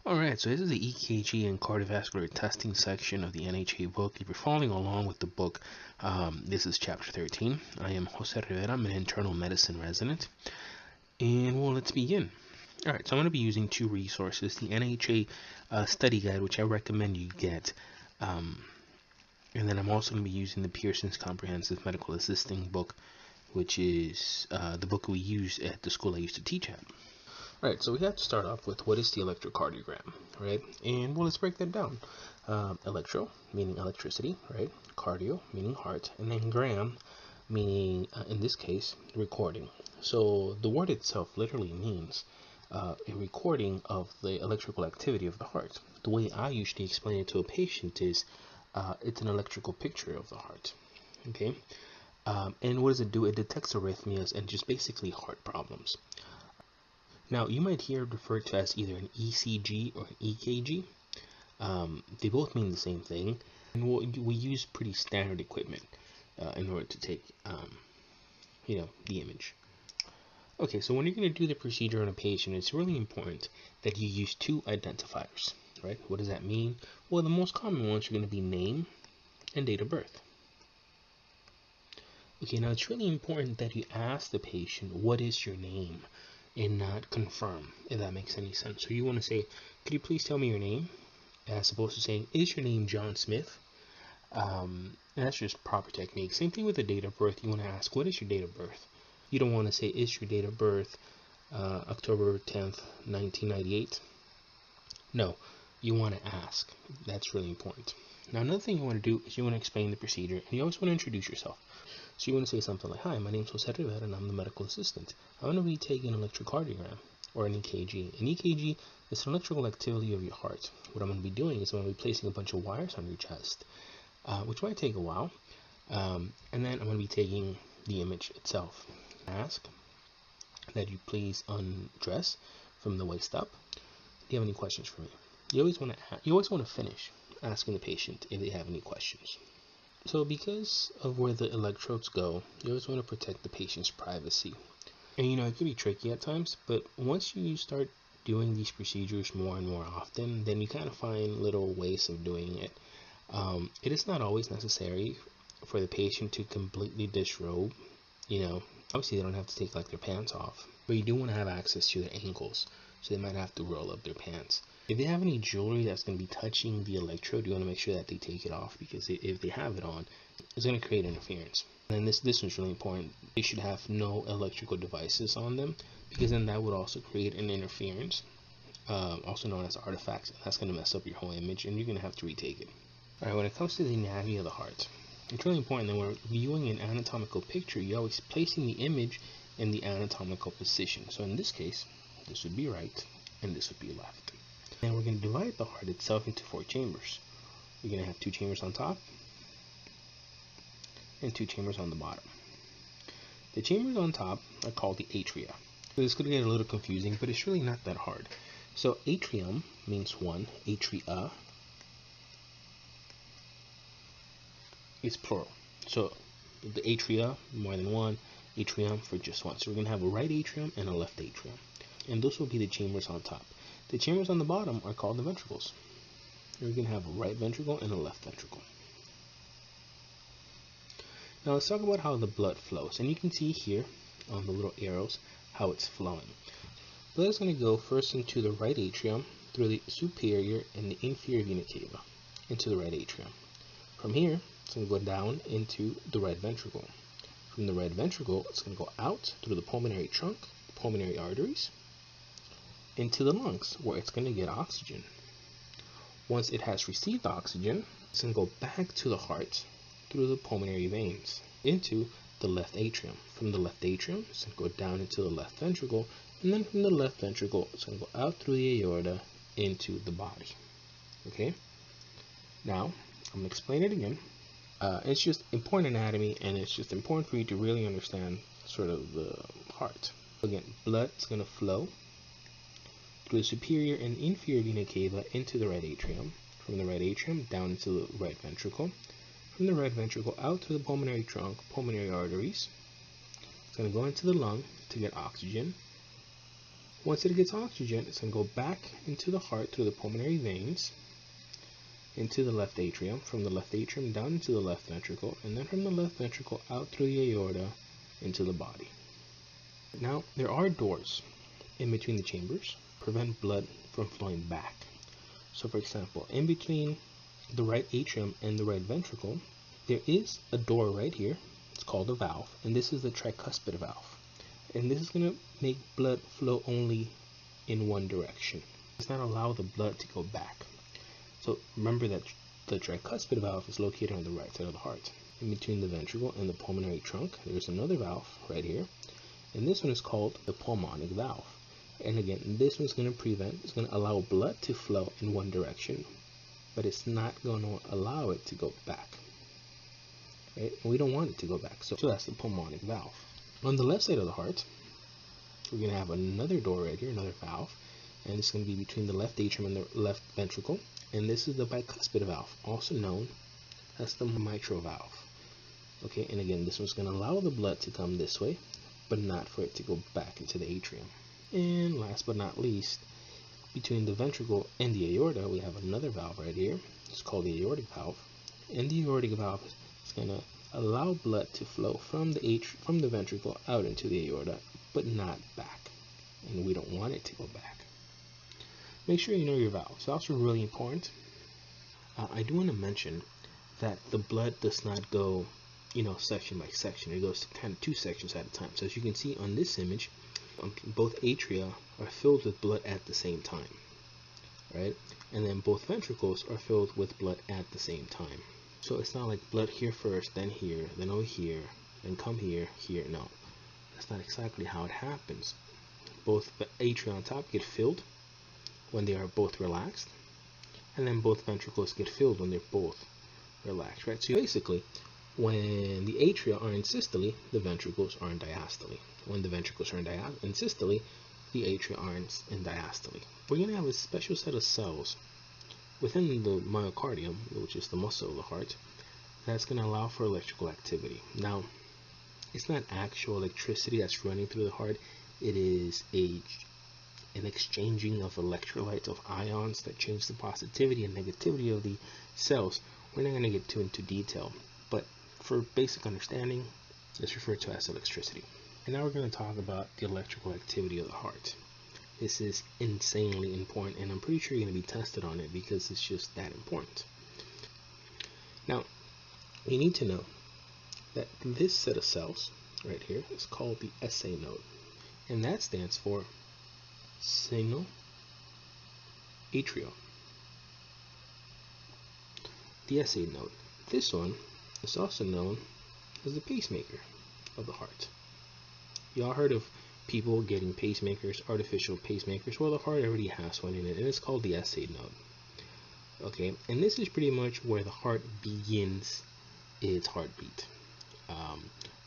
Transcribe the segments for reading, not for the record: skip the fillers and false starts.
Alright, so this is the EKG and cardiovascular testing section of the NHA book. If you're following along with the book, this is chapter 13. I am Jose Rivera. I'm an internal medicine resident. And well, let's begin. Alright, so I'm going to be using two resources. The NHA study guide, which I recommend you get. And then I'm also going to be using the Pearson's Comprehensive Medical Assisting book, which is the book we use at the school I used to teach at. Alright, so we have to start off with what is the electrocardiogram, right? And well, let's break that down. Electro, meaning electricity, right? Cardio, meaning heart, and then gram, meaning, in this case, recording. So the word itself literally means a recording of the electrical activity of the heart. The way I usually explain it to a patient is it's an electrical picture of the heart, okay? And what does it do? It detects arrhythmias and just basically heart problems. Now, you might hear it referred to as either an ECG or an EKG. They both mean the same thing, and we use pretty standard equipment in order to take, the image. Okay, so when you're going to do the procedure on a patient, it's really important that you use two identifiers, right? What does that mean? Well, the most common ones are going to be name and date of birth. Okay, now it's really important that you ask the patient, what is your name? And not confirm, if that makes any sense. So you want to say, could you please tell me your name? As opposed to saying, is your name John Smith? And that's just proper technique. Same thing with the date of birth. You want to ask, what is your date of birth? You don't want to say, is your date of birth October 10th, 1998? No, you want to ask. That's really important. Now, another thing you want to do is you want to explain the procedure, and you always want to introduce yourself. So you want to say something like, hi, my name is Jose Rivera, and I'm the medical assistant. I'm going to be taking an electrocardiogram, or an EKG. An EKG is an electrical activity of your heart. What I'm going to be doing is I'm going to be placing a bunch of wires on your chest, which might take a while, and then I'm going to be taking the image itself. Ask that you please undress from the waist up. Do you have any questions for me? You always want to finish asking the patient if they have any questions. So because of where the electrodes go, you always want to protect the patient's privacy. And it can be tricky at times, but once you start doing these procedures more and more often, then you kind of find little ways of doing it. It is not always necessary for the patient to completely disrobe. Obviously they don't have to take like their pants off, but you do want to have access to their ankles, so they might have to roll up their pants. If they have any jewelry that's going to be touching the electrode, you want to make sure that they take it off, because if they have it on, it's going to create interference. And this one's really important. They should have no electrical devices on them, because then that would also create an interference, also known as artifacts. That's going to mess up your whole image, and you're going to have to retake it. Alright, when it comes to the anatomy of the heart, it's really important that when we're viewing an anatomical picture, you're always placing the image in the anatomical position. So in this case, this would be right, and this would be left. And we're going to divide the heart itself into 4 chambers. We're going to have 2 chambers on top and 2 chambers on the bottom. The chambers on top are called the atria. So this could get a little confusing, but it's really not that hard. So atrium means 1, atria is plural. So the atria, more than 1, atrium for just 1. So we're going to have a right atrium and a left atrium. And those will be the chambers on top. The chambers on the bottom are called the ventricles. We're going to have a right ventricle and a left ventricle. Now let's talk about how the blood flows. And you can see here on the little arrows how it's flowing. Blood is going to go first into the right atrium through the superior and the inferior vena cava into the right atrium. From here, it's going to go down into the right ventricle. From the right ventricle, it's going to go out through the pulmonary trunk, the pulmonary arteries, into the lungs, where it's going to get oxygen. Once it has received oxygen, it's going to go back to the heart through the pulmonary veins into the left atrium. From the left atrium, it's going to go down into the left ventricle, and then from the left ventricle, it's going to go out through the aorta into the body. Okay? Now, I'm going to explain it again. It's just important anatomy, and it's just important for you to really understand sort of the heart. Again, blood is going to flow through the superior and inferior vena cava into the right atrium. From the right atrium down into the right ventricle. From the right ventricle out through the pulmonary trunk, pulmonary arteries. It's going to go into the lung to get oxygen. Once it gets oxygen, it's going to go back into the heart through the pulmonary veins, into the left atrium, from the left atrium down into the left ventricle, and then from the left ventricle out through the aorta into the body. Now, there are doors in between the chambers, prevent blood from flowing back. So for example, in between the right atrium and the right ventricle, there is a door right here. It's called a valve, and this is the tricuspid valve. And this is going to make blood flow only in one direction. It does not allow the blood to go back. So remember that the tricuspid valve is located on the right side of the heart. In between the ventricle and the pulmonary trunk, there's another valve right here. And this one is called the pulmonic valve. And again, this one's going to allow blood to flow in one direction, but it's not going to allow it to go back. Right? And we don't want it to go back. So that's the pulmonic valve. On the left side of the heart, we're going to have another door right here, another valve. And it's going to be between the left atrium and the left ventricle. And this is the bicuspid valve, also known as the mitral valve. Okay, and again, this one's going to allow the blood to come this way, but not for it to go back into the atrium. And last but not least, between the ventricle and the aorta, we have another valve right here. It's called the aortic valve. And the aortic valve is going to allow blood to flow from the ventricle out into the aorta, but not back. And we don't want it to go back. Make sure you know your valves. Valves are really important. I do want to mention that the blood does not go, section by section. It goes kind of two sections at a time. So as you can see on this image, both atria are filled with blood at the same time, right? And then both ventricles are filled with blood at the same time. So it's not like blood here first, then here, then over here, then come here, here. No, that's not exactly how it happens. Both the atria on top get filled when they are both relaxed, and then both ventricles get filled when they're both relaxed, right? So basically, when the atria are in systole, the ventricles are in diastole. When the ventricles are in systole, the atria are in diastole. We're going to have a special set of cells within the myocardium, which is the muscle of the heart, that's going to allow for electrical activity. Now, it's not actual electricity that's running through the heart. It is an exchanging of electrolytes, of ions that change the positivity and negativity of the cells. We're not going to get too into detail, but for basic understanding, it's referred to as electricity. And now we're going to talk about the electrical activity of the heart. This is insanely important, and I'm pretty sure you're going to be tested on it because it's just that important. Now, you need to know that this set of cells right here is called the SA node, and that stands for signal atrial. The SA node. This one is also known as the pacemaker of the heart. Y'all heard of people getting pacemakers, artificial pacemakers? Well, the heart already has one in it, and it's called the SA node. Okay, and this is pretty much where the heart begins its heartbeat.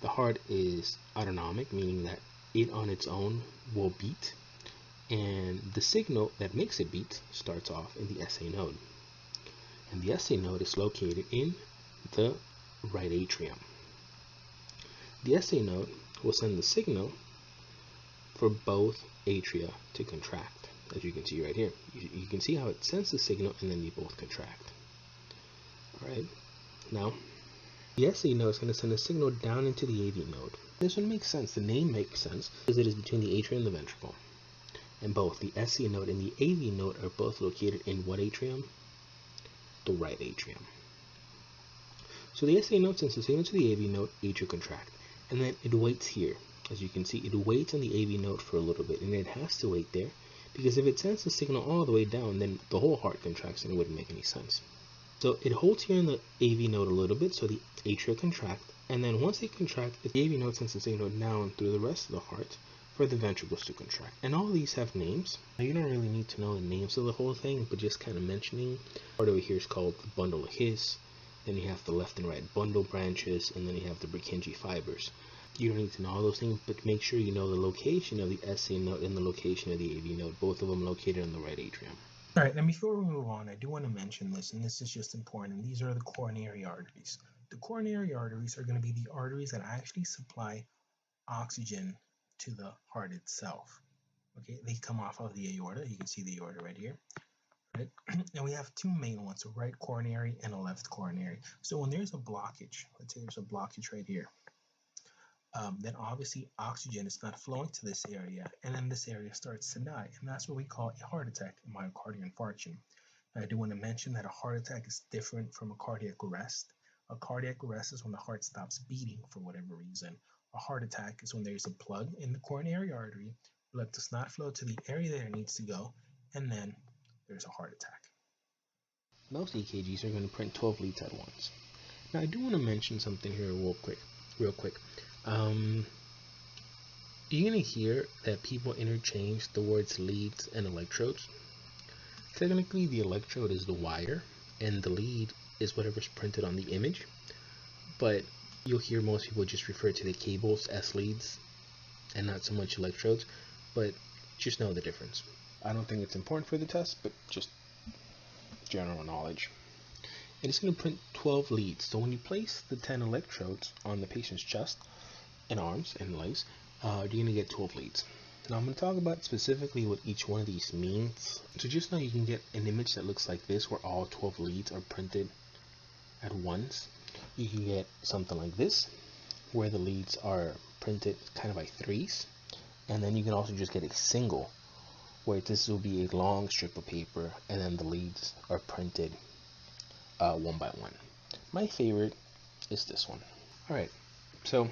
The heart is autonomic, meaning that it on its own will beat, and the signal that makes it beat starts off in the SA node. And the SA node is located in the right atrium. The SA node will send the signal for both atria to contract. As you can see right here, you can see how it sends the signal and then they both contract. Alright, now the SA node is going to send a signal down into the AV node. This one makes sense. The name makes sense because it is between the atria and the ventricle. And both the SA node and the AV node are both located in what atrium? The right atrium. So the SA node sends the signal to the AV node, atria contract, and then it waits here. As you can see, it waits on the AV node for a little bit, and it has to wait there because if it sends the signal all the way down, then the whole heart contracts and it wouldn't make any sense. So it holds here in the AV node a little bit, so the atria contract, and then once they contract, the AV node sends the signal down through the rest of the heart for the ventricles to contract. And all these have names. Now, you don't really need to know the names of the whole thing, but just kind of mentioning. Part over here is called the bundle of His. Then you have the left and right bundle branches, and then you have the Purkinje fibers. You don't need to know all those things, but make sure you know the location of the SA node and the location of the AV node, both of them located in the right atrium. All right, and before we move on, I do want to mention this, and this is just important. These are the coronary arteries. The coronary arteries are going to be the arteries that actually supply oxygen to the heart itself. Okay, they come off of the aorta. You can see the aorta right here. Right? And we have two main ones, a right coronary and a left coronary. So when there's a blockage, let's say there's a blockage right here, then obviously oxygen is not flowing to this area, and then this area starts to die, and that's what we call a heart attack, a myocardial infarction. I do want to mention that a heart attack is different from a cardiac arrest. A cardiac arrest is when the heart stops beating for whatever reason. A heart attack is when there's a plug in the coronary artery, blood does not flow to the area that it needs to go, and then there's a heart attack. Most EKGs are going to print 12 leads at once. Now I do want to mention something here real quick. You're going to hear that people interchange the words leads and electrodes. Technically, the electrode is the wire, and the lead is whatever's printed on the image. But you'll hear most people just refer to the cables as leads and not so much electrodes. But just know the difference. I don't think it's important for the test, but just general knowledge. And it's going to print 12 leads. So when you place the 10 electrodes on the patient's chest and arms and legs, you're going to get 12 leads. Now I'm going to talk about specifically what each one of these means. So just know you can get an image that looks like this where all 12 leads are printed at once. You can get something like this where the leads are printed kind of by threes. And then you can also just get a single where this will be a long strip of paper and then the leads are printed one by one. My favorite is this one. Alright, so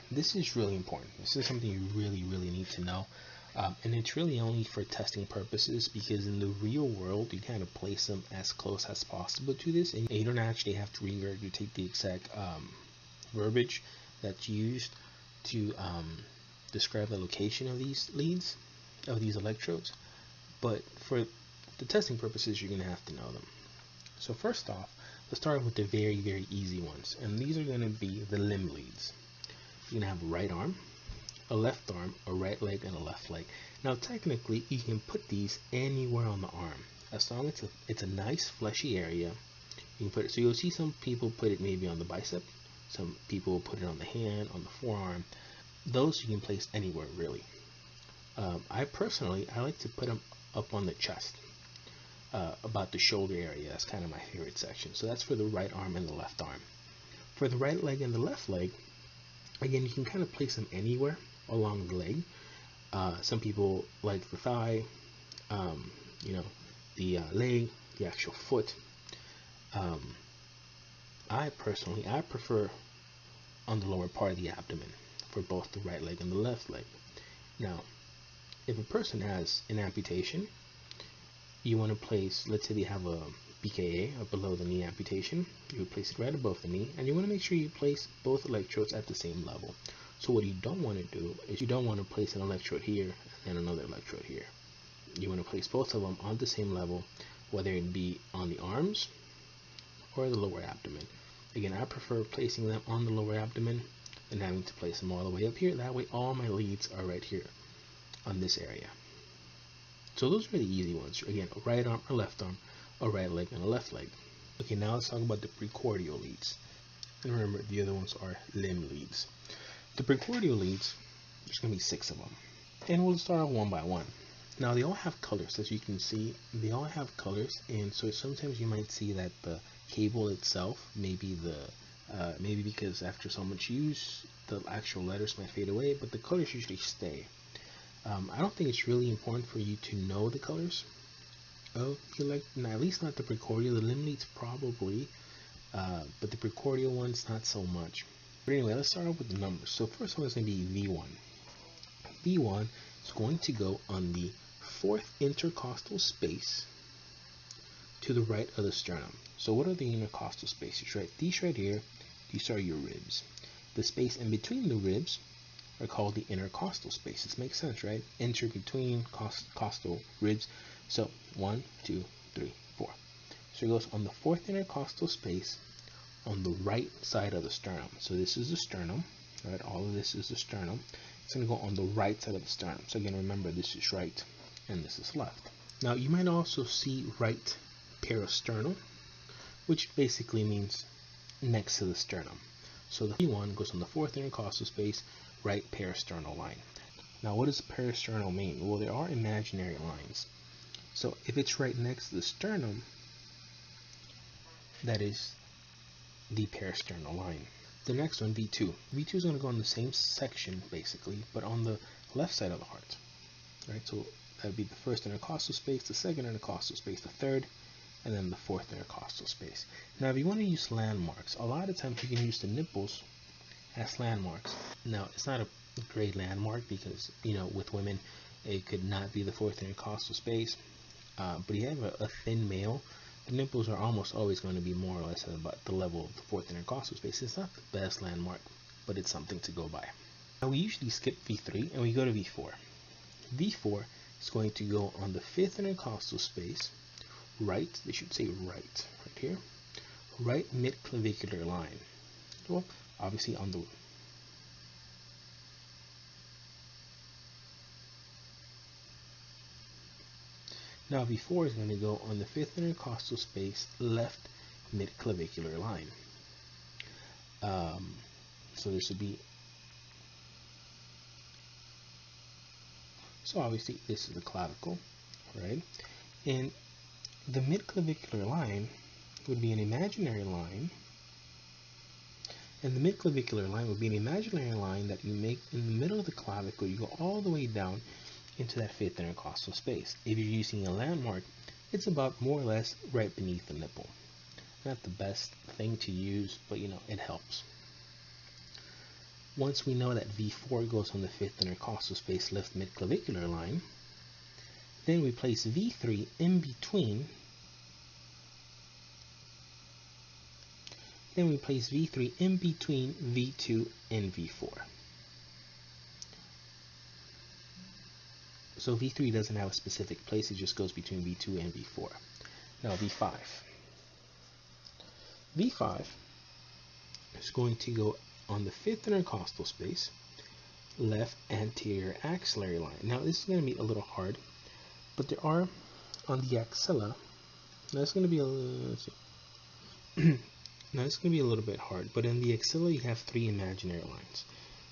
this is really important. This is something you really need to know. And it's really only for testing purposes, because in the real world you kind of place them as close as possible to this, and you don't actually have to regurgitate the exact verbiage that's used to describe the location of these leads, of these electrodes. But for the testing purposes, you're going to have to know them. So first off, let's start with the very easy ones, and these are going to be the limb leads. You're going to have a right arm, a left arm, a right leg, and a left leg. Now technically you can put these anywhere on the arm as long as it's a nice fleshy area. You can put it, so you'll see some people put it maybe on the bicep, some people put it on the hand, on the forearm. Those you can place anywhere really. I like to put them up on the chest, about the shoulder area. That's kind of my favorite section. So that's for the right arm and the left arm. For the right leg and the left leg, again, you can kind of place them anywhere along the leg. Some people like the thigh, the leg, the actual foot. I prefer on the lower part of the abdomen for both the right leg and the left leg. Now, if a person has an amputation, you want to place, let's say they have a BKA, a below the knee amputation, you would place it right above the knee, and you want to make sure you place both electrodes at the same level. So what you don't want to do is you don't want to place an electrode here and another electrode here. You want to place both of them on the same level, whether it be on the arms or the lower abdomen. Again, I prefer placing them on the lower abdomen than having to place them all the way up here. That way all my leads are right here on this area. So those are the easy ones. Again, a right arm, a left arm, a right leg, and a left leg. Okay, now let's talk about the precordial leads. And remember, the other ones are limb leads. The precordial leads, there's going to be 6 of them. And we'll start off one by one. Now, they all have colors. As you can see, they all have colors. And so sometimes you might see that the cable itself, maybe because after so much use, the actual letters might fade away, but the colors usually stay. I don't think it's really important for you to know the colors of the at least not the precordial. The limb leads probably, but the precordial ones not so much. But anyway, let's start off with the numbers. So first one is going to be V1. V1 is going to go on the 4th intercostal space to the right of the sternum. So what are the intercostal spaces, right? These right here, these are your ribs. The space in between the ribs are called the intercostal spaces. Makes sense, right? Inter between costal ribs. So 1, 2, 3, 4. So it goes on the 4th intercostal space on the right side of the sternum. So this is the sternum, right? All of this is the sternum. It's going to go on the right side of the sternum. So again, remember, this is right and this is left. Now you might also see right peristernal, which basically means next to the sternum. So the V1 goes on the 4th intercostal space, right peristernal line. Now, what does peristernal mean? Well, there are imaginary lines. So if it's right next to the sternum, that is the peristernal line. The next one, V2. V2 is going to go in the same section, basically, but on the left side of the heart. Right, so that would be the first intercostal space, the second intercostal space, the third, and then the fourth intercostal space. Now, if you want to use landmarks, a lot of times you can use the nipples as landmarks. Now, it's not a great landmark because, you know, with women, it could not be the fourth intercostal space. But you have a thin male, the nipples are almost always going to be more or less at about the level of the fourth intercostal space. It's not the best landmark, but it's something to go by. Now, we usually skip V3 and we go to V4. V4 is going to go on the fifth intercostal space, right, they should say right here, right mid-clavicular line. Well, obviously on the now V4 is going to go on the fifth intercostal space, left mid-clavicular line. So there should be, so obviously this is the clavicle, right? And the mid-clavicular line would be an imaginary line, and the mid-clavicular line would be an imaginary line that you make in the middle of the clavicle. You go all the way down into that fifth intercostal space. If you're using a landmark, it's about more or less right beneath the nipple. Not the best thing to use, but you know, it helps. Once we know that V4 goes on the fifth intercostal space, left mid-clavicular line, then we place V3 in between. Then we place V3 in between V2 and V4. So V3 doesn't have a specific place, it just goes between V2 and V4. Now V5. V5 is going to go on the fifth intercostal space, left anterior axillary line. Now this is going to be a little hard, but there are on the axilla. Now it's going to be now it's going to be a little bit hard, but in the axilla you have three imaginary lines.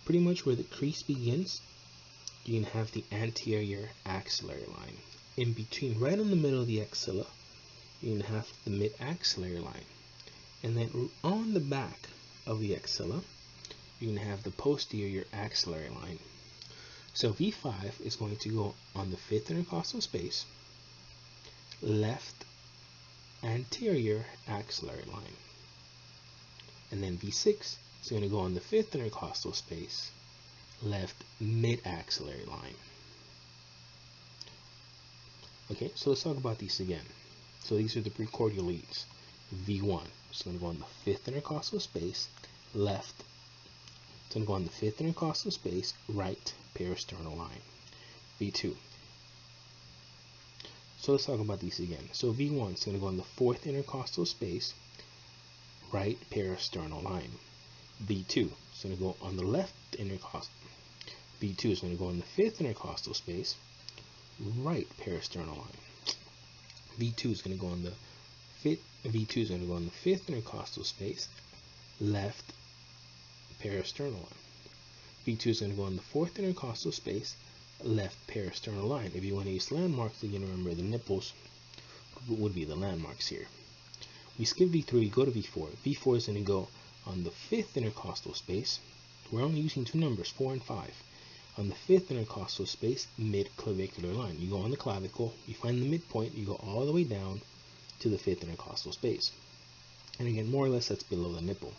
Pretty much where the crease begins, you can have the anterior axillary line. In between, right in the middle of the axilla, you can have the mid-axillary line. And then on the back of the axilla, you can have the posterior axillary line. So V5 is going to go on the fifth intercostal space, left anterior axillary line. And then V6 is going to go on the fifth intercostal space, left mid-axillary line. Okay, so let's talk about these again. So these are the precordial leads. V1 is going to go on the fifth intercostal space, left. It's going to go on the fifth intercostal space, right peristernal line. V2. So let's talk about these again. So V1 is going to go on the fourth intercostal space, right peristernal line. V2 is going to go on the left intercostal. V2 is going to go on the fifth intercostal space, right peristernal line. V2 is going to go on the fifth intercostal space, left peristernal line. V2 is going to go on the fourth intercostal space, left peristernal line. If you want to use landmarks, again, remember the nipples would be the landmarks here. We skip V3, we go to V4. V4 is going to go on the fifth intercostal space. We're only using two numbers, 4 and 5. On the fifth intercostal space, mid-clavicular line. You go on the clavicle, you find the midpoint, you go all the way down to the fifth intercostal space. And again, more or less that's below the nipple.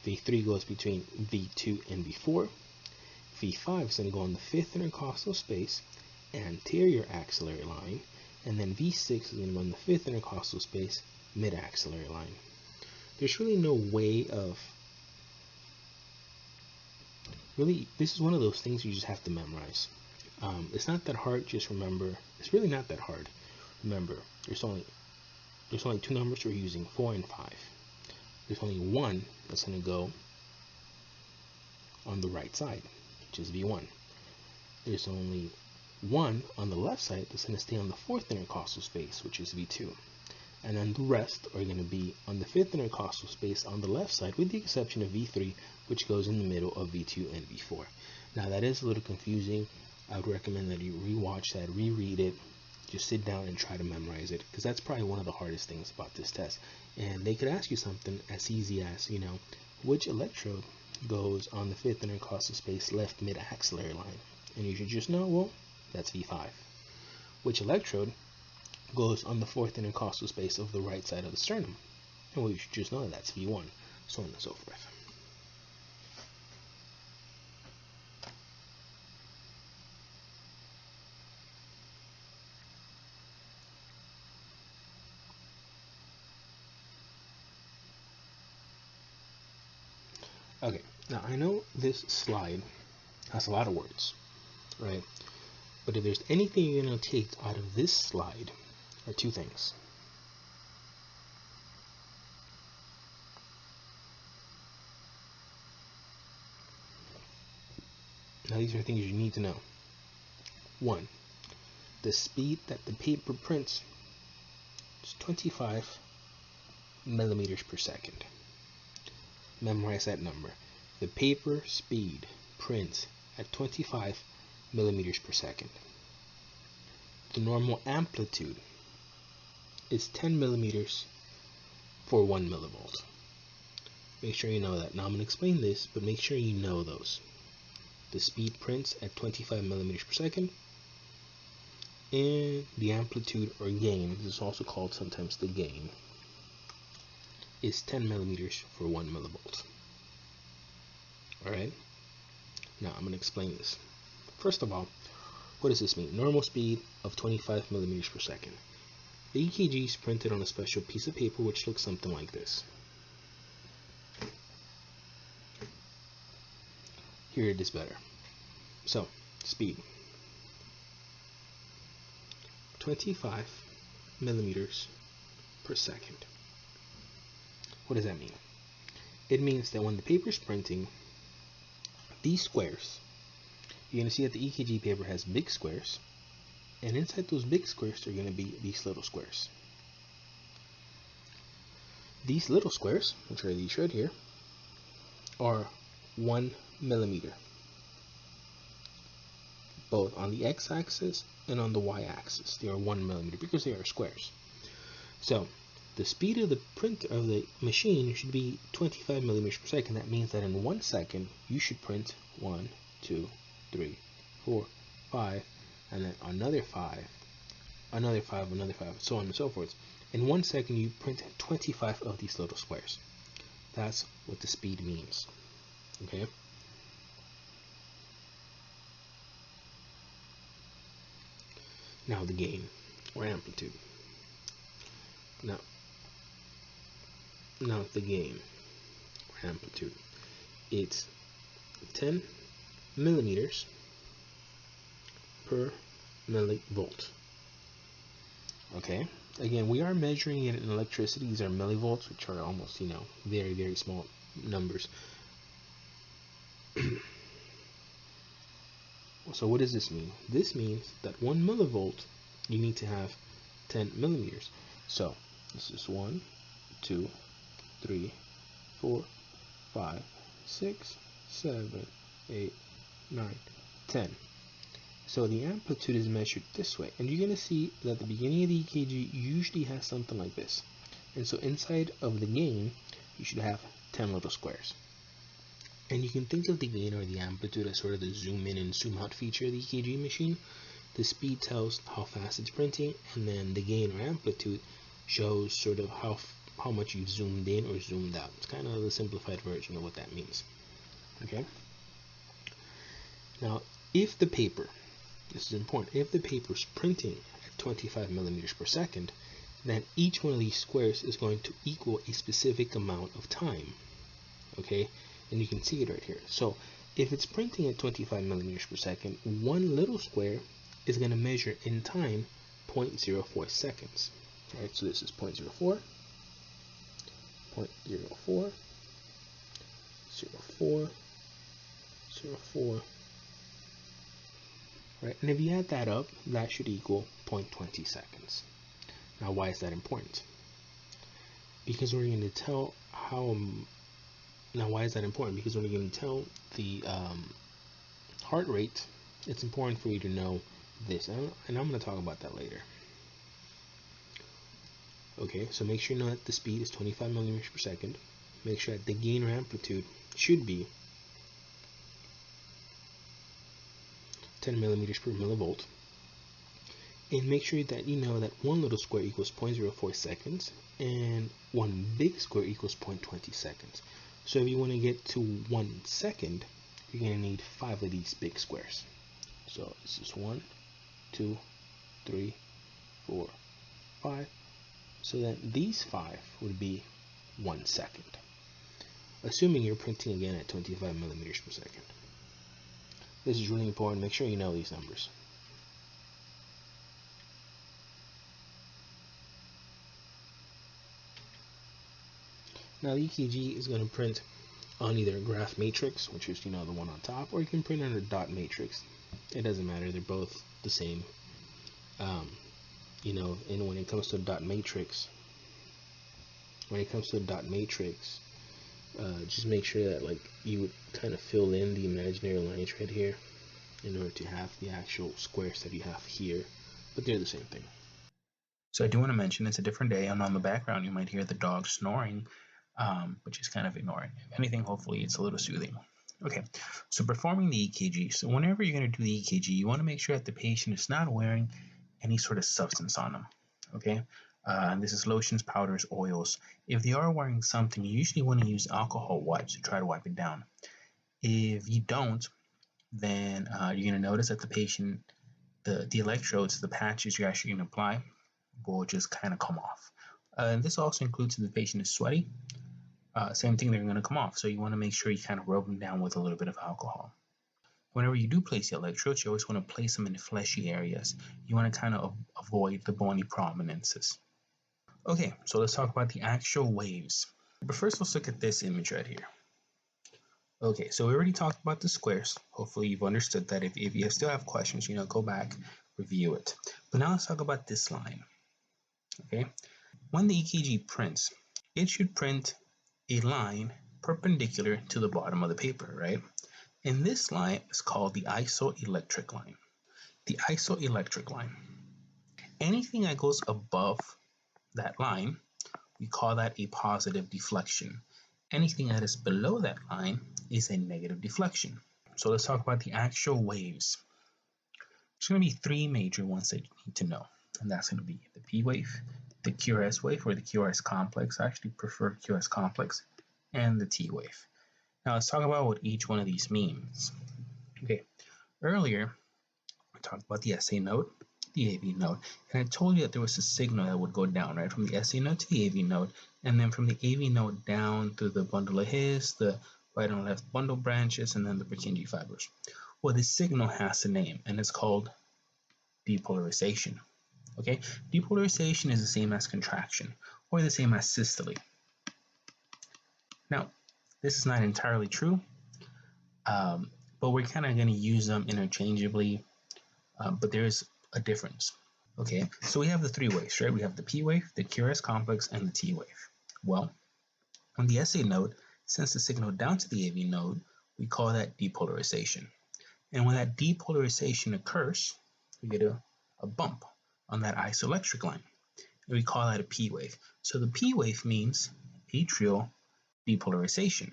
V3 goes between V2 and V4. V5 is going to go on the fifth intercostal space, anterior axillary line. And then V6 is going to go on the fifth intercostal space, mid-axillary line. There's really no way of this is one of those things you just have to memorize. It's not that hard, just remember, it's really not that hard. Remember, there's only two numbers we're using, 4 and 5. There's only one that's going to go on the right side, which is V1. There's only one on the left side that's going to stay on the fourth intercostal space, which is V2. And then the rest are going to be on the fifth intercostal space on the left side, with the exception of V3, which goes in the middle of V2 and V4. Now that is a little confusing. I would recommend that you rewatch that, reread it, just sit down and try to memorize it, because that's probably one of the hardest things about this test. And they could ask you something as easy as, which electrode goes on the fifth intercostal space left mid-axillary line? And you should just know, well, that's V5. Which electrode goes on the fourth intercostal space of the right side of the sternum? And well, you should just know that's V1, so on and so forth. Okay, now I know this slide has a lot of words, right? But if there's anything you're going to take out of this slide, are two things. Now these are things you need to know. One, the speed that the paper prints is 25 millimeters per second. Memorize that number. The paper speed prints at 25 millimeters per second. The normal amplitude is 10 millimeters for 1 millivolt. Make sure you know that. Now I'm going to explain this, but make sure you know those. The speed prints at 25 millimeters per second, and the amplitude or gain, this is also called sometimes the gain, is 10 millimeters for 1 millivolt. Alright, now I'm going to explain this. First of all, what does this mean? Normal speed of 25 millimeters per second. The EKG is printed on a special piece of paper which looks something like this. Here it is better. So, speed. 25 millimeters per second. What does that mean? It means that when the paper is printing, these squares, you're going to see that the EKG paper has big squares, and inside those big squares are going to be these little squares. These little squares, which are these right here, are 1 millimeter, both on the x-axis and on the y-axis. They are 1 millimeter because they are squares. So the speed of the print of the machine should be 25 millimeters per second. That means that in 1 second you should print 1, 2, 3, 4, 5, and then another 5, another 5, another 5, so on and so forth. In 1 second you print 25 of these little squares. That's what the speed means. Okay? Now the gain or amplitude. Now the gain or amplitude. It's 10 millimeters per millivolt. Okay? Again, we are measuring it in electricity. These are millivolts, which are almost, very, very small numbers. So what does this mean? This means that 1 millivolt, you need to have 10 millimeters. So this is 1, 2, 3, 4, 5, 6, 7, 8, 9, 10. So the amplitude is measured this way. And you're going to see that the beginning of the EKG usually has something like this. And so inside of the gain, you should have 10 little squares. And you can think of the gain or the amplitude as sort of the zoom in and zoom out feature of the EKG machine. The speed tells how fast it's printing, and then the gain or amplitude shows sort of how much you've zoomed in or zoomed out. It's kind of the simplified version of what that means. Okay? Now, if the paper, this is important, if the paper is printing at 25 millimeters per second, then each one of these squares is going to equal a specific amount of time. Okay? And you can see it right here. So if it's printing at 25 millimeters per second, one little square is going to measure in time 0.04 seconds. All right, so this is 0.04, 0.04, 0.04, 0.04. Right, and if you add that up, that should equal 0.20 seconds. Now, why is that important? Because we're going to tell how. Now, why is that important? Because we're going to tell the heart rate It's important for you to know this, and I'm going to talk about that later. Okay, so make sure you know that the speed is 25 millimeters per second. Make sure that the gain or amplitude should be 10 millimeters per millivolt. And make sure that you know that one little square equals 0.04 seconds and one big square equals 0.20 seconds. So if you want to get to 1 second, you're going to need 5 of these big squares. So this is 1, 2, 3, 4, 5. So then these 5 would be 1 second, assuming you're printing again at 25 millimeters per second. This is really important. Make sure you know these numbers. Now the EKG is going to print on either a graph matrix, which is the one on top, or you can print on a dot matrix. It doesn't matter. They're both the same. And when it comes to a dot matrix, just make sure that you would kind of fill in the imaginary lines right here in order to have the actual squares that you have here, but they're the same thing. So I do want to mention it's a different day, and on the background you might hear the dog snoring, but just kind of ignore it. If anything, hopefully it's a little soothing. Okay, so performing the EKG. So whenever you're going to do the EKG, you want to make sure that the patient is not wearing any sort of substance on them. Okay, this is lotions, powders, oils. If they are wearing something, you usually want to use alcohol wipes to try to wipe it down. If you don't, then you're going to notice that the patient, the electrodes, the patches you're actually going to apply will just kind of come off. And this also includes if the patient is sweaty. Same thing, they're going to come off. So you want to make sure you kind of rub them down with a little bit of alcohol. Whenever you do place the electrodes, you always want to place them in the fleshy areas. You want to kind of avoid the bony prominences. Okay, so let's talk about the actual waves. But first, let's look at this image right here. Okay, so we already talked about the squares. Hopefully you've understood that. If you still have questions, go back, review it. But now let's talk about this line. Okay, when the EKG prints, it should print a line perpendicular to the bottom of the paper, right? And this line is called the isoelectric line. The isoelectric line. Anything that goes above that line, we call that a positive deflection. Anything that is below that line is a negative deflection. So let's talk about the actual waves. There's going to be 3 major ones that you need to know, and that's going to be the P wave, the QRS wave, or the QRS complex. I actually prefer QRS complex, and the T wave. Now let's talk about what each one of these means. Okay, earlier we talked about the SA node, the AV node, and I told you that there was a signal that would go down, right, from the SA node to the AV node, and then from the AV node down through the bundle of His, the right and left bundle branches, and then the Purkinje fibers. Well, this signal has a name, and it's called depolarization. Okay, depolarization is the same as contraction, or the same as systole. Now, this is not entirely true, but we're kind of going to use them interchangeably, but there is a difference. Okay, so we have the 3 waves, right? We have the P wave, the QRS complex, and the T wave. Well, on the SA node, sends the signal down to the AV node, we call that depolarization. And when that depolarization occurs, we get a bump on that isoelectric line, and we call that a P wave. So the P wave means atrial depolarization.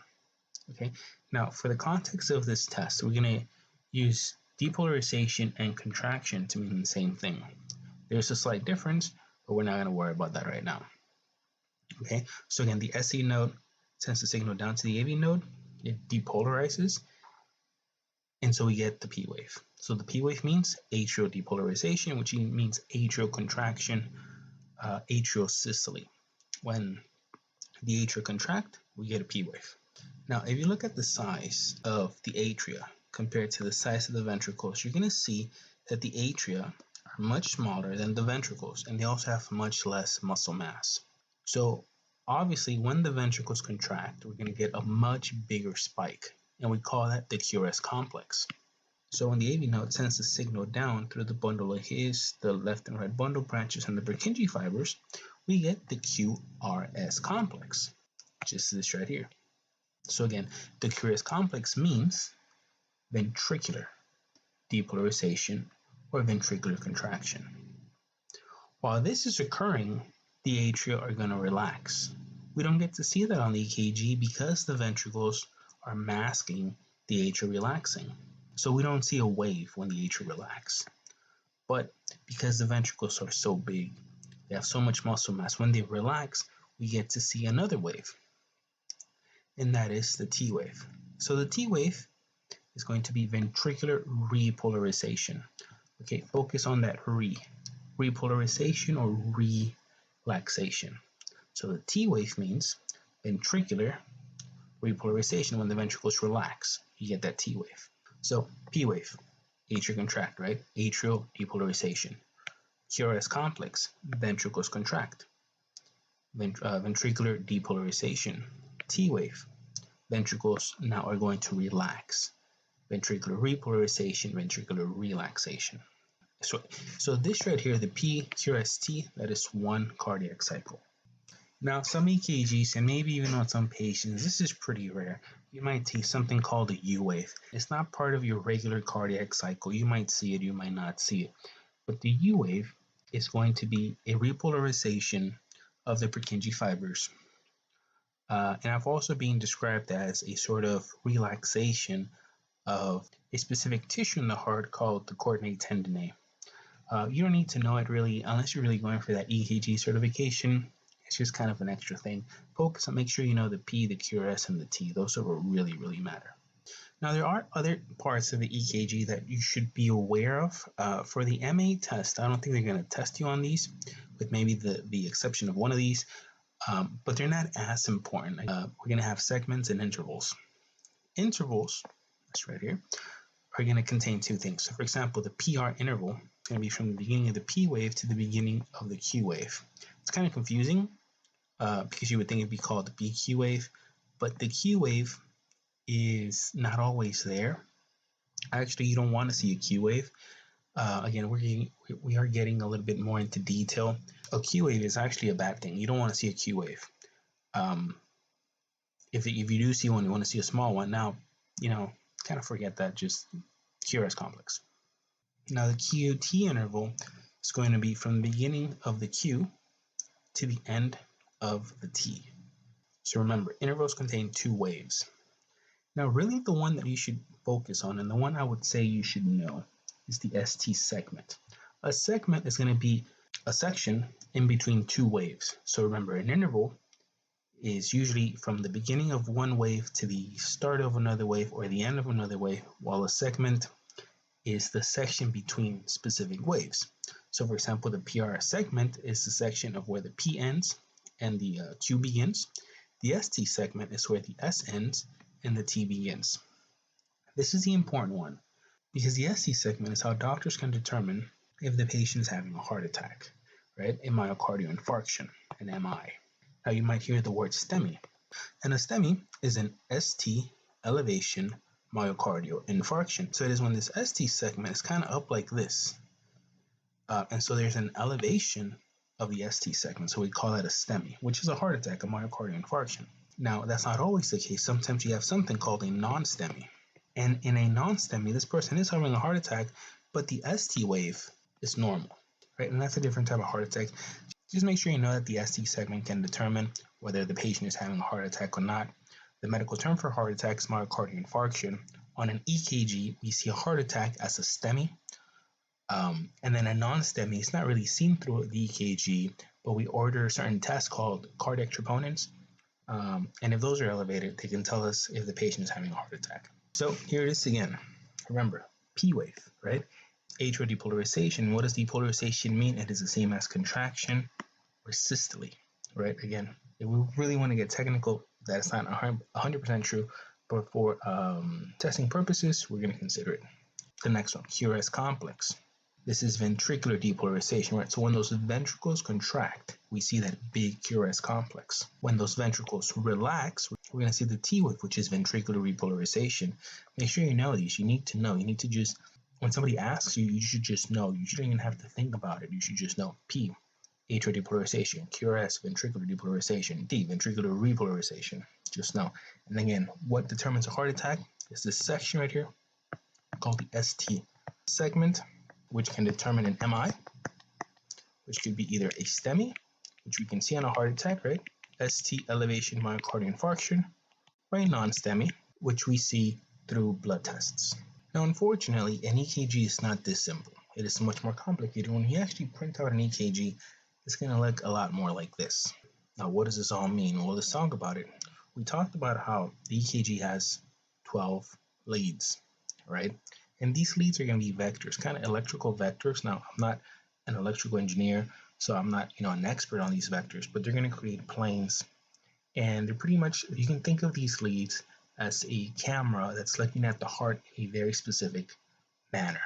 Okay, now for the context of this test, we're going to use depolarization and contraction to mean the same thing. There's a slight difference, but we're not going to worry about that right now. Okay, so again, the SA node sends the signal down to the AV node, it depolarizes, and so we get the P wave. So the P wave means atrial depolarization, which means atrial contraction, atrial systole. When the atria contract, we get a P wave. Now, if you look at the size of the atria compared to the size of the ventricles, you're going to see that the atria are much smaller than the ventricles, and they also have much less muscle mass. So obviously, when the ventricles contract, we're going to get a much bigger spike, and we call that the QRS complex. So when the AV node sends the signal down through the bundle of His, the left and right bundle branches, and the Purkinje fibers, we get the QRS complex, which is this right here. So again, the QRS complex means ventricular depolarization, or ventricular contraction. While this is occurring, the atria are going to relax. We don't get to see that on the EKG because the ventricles are masking the atria relaxing. So we don't see a wave when the atria relax. But because the ventricles are so big, they have so much muscle mass, when they relax, we get to see another wave. And that is the T wave. So the T wave is going to be ventricular repolarization. Okay, focus on that repolarization or relaxation. So the T wave means ventricular repolarization. When the ventricles relax, you get that T wave. So P wave, atrial contract, right? Atrial depolarization. QRS complex, ventricles contract. Ventricular depolarization. T wave, ventricles now are going to relax. Ventricular repolarization, ventricular relaxation. So this right here, the PQRST, that is one cardiac cycle. Now, some EKGs, and maybe even on some patients, this is pretty rare. You might see something called a U wave. It's not part of your regular cardiac cycle. You might see it, you might not see it. But the U wave is going to be a repolarization of the Purkinje fibers. And I've also been described as a sort of relaxation of a specific tissue in the heart called the coordinate tendineae. You don't need to know it really unless you're really going for that EKG certification. It's just kind of an extra thing. Focus on, make sure you know the P, the QRS, and the T. Those are what really, really matter. Now, there are other parts of the EKG that you should be aware of. For the MA test, I don't think they're going to test you on these, with maybe the exception of one of these, but they're not as important. We're going to have segments and intervals. Intervals, that's right here, are going to contain two things. So, for example, the PR interval is going to be from the beginning of the P wave to the beginning of the Q wave. It's kind of confusing because you would think it'd be called the BQ wave, but the Q wave is not always there. Actually, you don't want to see a Q wave. Again, we are getting a little bit more into detail. A Q wave is actually a bad thing. You don't want to see a Q wave. If you do see one, you want to see a small one. Now, kind of forget that. Just QRS complex. Now, the QT interval is going to be from the beginning of the Q to the end of the T. So remember, intervals contain two waves. Now, really the one that you should focus on, and the one I would say you should know, is the ST segment. A segment is going to be a section in between two waves. So remember, an interval is usually from the beginning of one wave to the start of another wave or the end of another wave, while a segment is the section between specific waves. So for example, the PR segment is the section of where the P ends and the Q begins. The ST segment is where the S ends and the T begins. This is the important one because the ST segment is how doctors can determine if the patient is having a heart attack, right? A myocardial infarction, an MI. Now you might hear the word STEMI. And a STEMI is an ST elevation myocardial infarction. So it is when this ST segment is kind of up like this. And so there's an elevation of the ST segment. So we call that a STEMI, which is a heart attack, a myocardial infarction. Now, that's not always the case. Sometimes you have something called a non-STEMI. And in a non-STEMI, this person is having a heart attack, but the ST wave is normal, right? And that's a different type of heart attack. Just make sure you know that the ST segment can determine whether the patient is having a heart attack or not. The medical term for heart attack is myocardial infarction. On an EKG, we see a heart attack as a STEMI. And then a non-STEMI is not really seen through the EKG, but we order certain tests called cardiac troponins. And if those are elevated, they can tell us if the patient is having a heart attack. So here it is again. Remember, P wave, right? Atrial depolarization. What does depolarization mean? It is the same as contraction or systole, right? Again, if we really want to get technical, that's not 100% true, but for testing purposes, we're going to consider it. The next one, QRS complex. This is ventricular depolarization, right? So when those ventricles contract, we see that big QRS complex. When those ventricles relax, we're going to see the T wave, which is ventricular repolarization. Make sure you know these. You need to know. You need to just, when somebody asks you, you should just know. You shouldn't even have to think about it. You should just know. P, atrial depolarization. QRS, ventricular depolarization. T, ventricular repolarization. Just know. And again, what determines a heart attack is this section right here called the ST segment, which can determine an MI, which could be either a STEMI, which we can see on a heart attack, right? ST elevation myocardial infarction, or a non-STEMI, which we see through blood tests. Now, unfortunately, an EKG is not this simple. It is much more complicated. When you actually print out an EKG, it's going to look a lot more like this. Now, what does this all mean? Well, let's talk about it. We talked about how the EKG has 12 leads, right? And these leads are going to be vectors, kind of electrical vectors. Now, I'm not an electrical engineer, so I'm not, an expert on these vectors, but they're going to create planes. And they're pretty much, you can think of these leads as a camera that's looking at the heart in a very specific manner.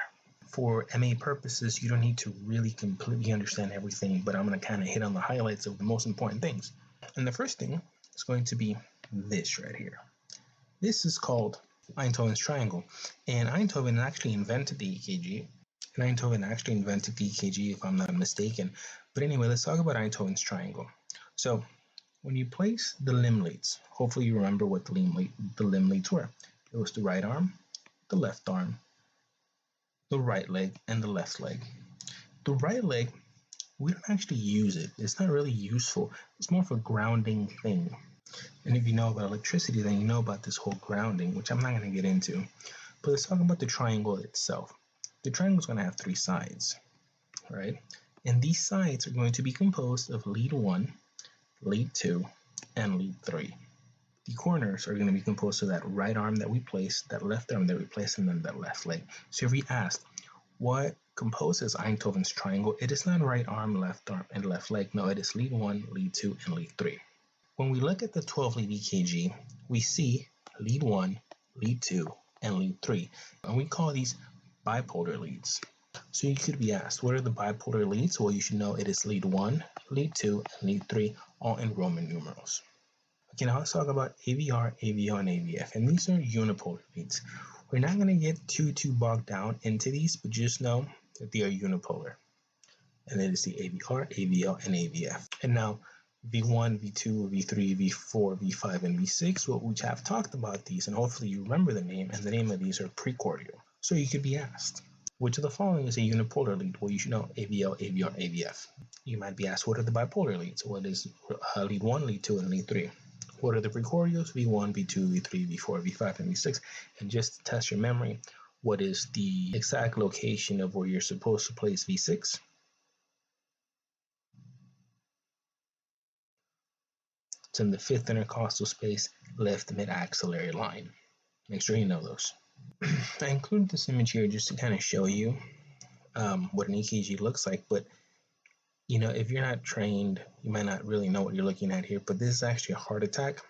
For MA purposes, you don't need to really completely understand everything, but I'm going to kind of hit on the highlights of the most important things. And the first thing is going to be this right here. This is called Einthoven's triangle. And Einthoven actually invented the EKG. And Einthoven actually invented the EKG, if I'm not mistaken. But anyway, let's talk about Einthoven's triangle. So when you place the limb leads, hopefully you remember what the limb leads were. It was the right arm, the left arm, the right leg, and the left leg. The right leg, we don't actually use it. It's not really useful. It's more of a grounding thing. And if you know about electricity, then you know about this whole grounding, which I'm not going to get into. But let's talk about the triangle itself. The triangle is going to have 3 sides, right? And these sides are going to be composed of lead 1, lead 2, and lead 3. The corners are going to be composed of that right arm that we placed, that left arm that we placed, and then that left leg. So if we asked, what composes Einthoven's triangle? It is not right arm, and left leg. No, it is lead 1, lead 2, and lead 3. When we look at the 12-lead EKG, we see lead 1, lead 2, and lead 3. And we call these bipolar leads. So you could be asked, what are the bipolar leads? Well, you should know it is lead 1, lead 2, and lead 3, all in Roman numerals. Okay, now let's talk about AVR, AVO, and AVF. And these are unipolar leads. We're not going to get too bogged down into these, but just know that they are unipolar. And it is the AVR, AVO, and AVF. And now V1, V2, V3, V4, V5, and V6, well, we have talked about these, and hopefully you remember the name, and the name of these are precordial. So you could be asked, which of the following is a unipolar lead? Well, you should know AVO, AVR, AVF. You might be asked, what are the bipolar leads? Well, it is lead 1, lead 2, and lead 3. What are the precordials? V1, V2, V3, V4, V5, and V6. And just to test your memory, what is the exact location of where you're supposed to place V6? It's in the 5th intercostal space, left mid-axillary line. Make sure you know those. I included this image here just to kind of show you what an EKG looks like, but if you're not trained, you might not really know what you're looking at here, but this is actually a heart attack.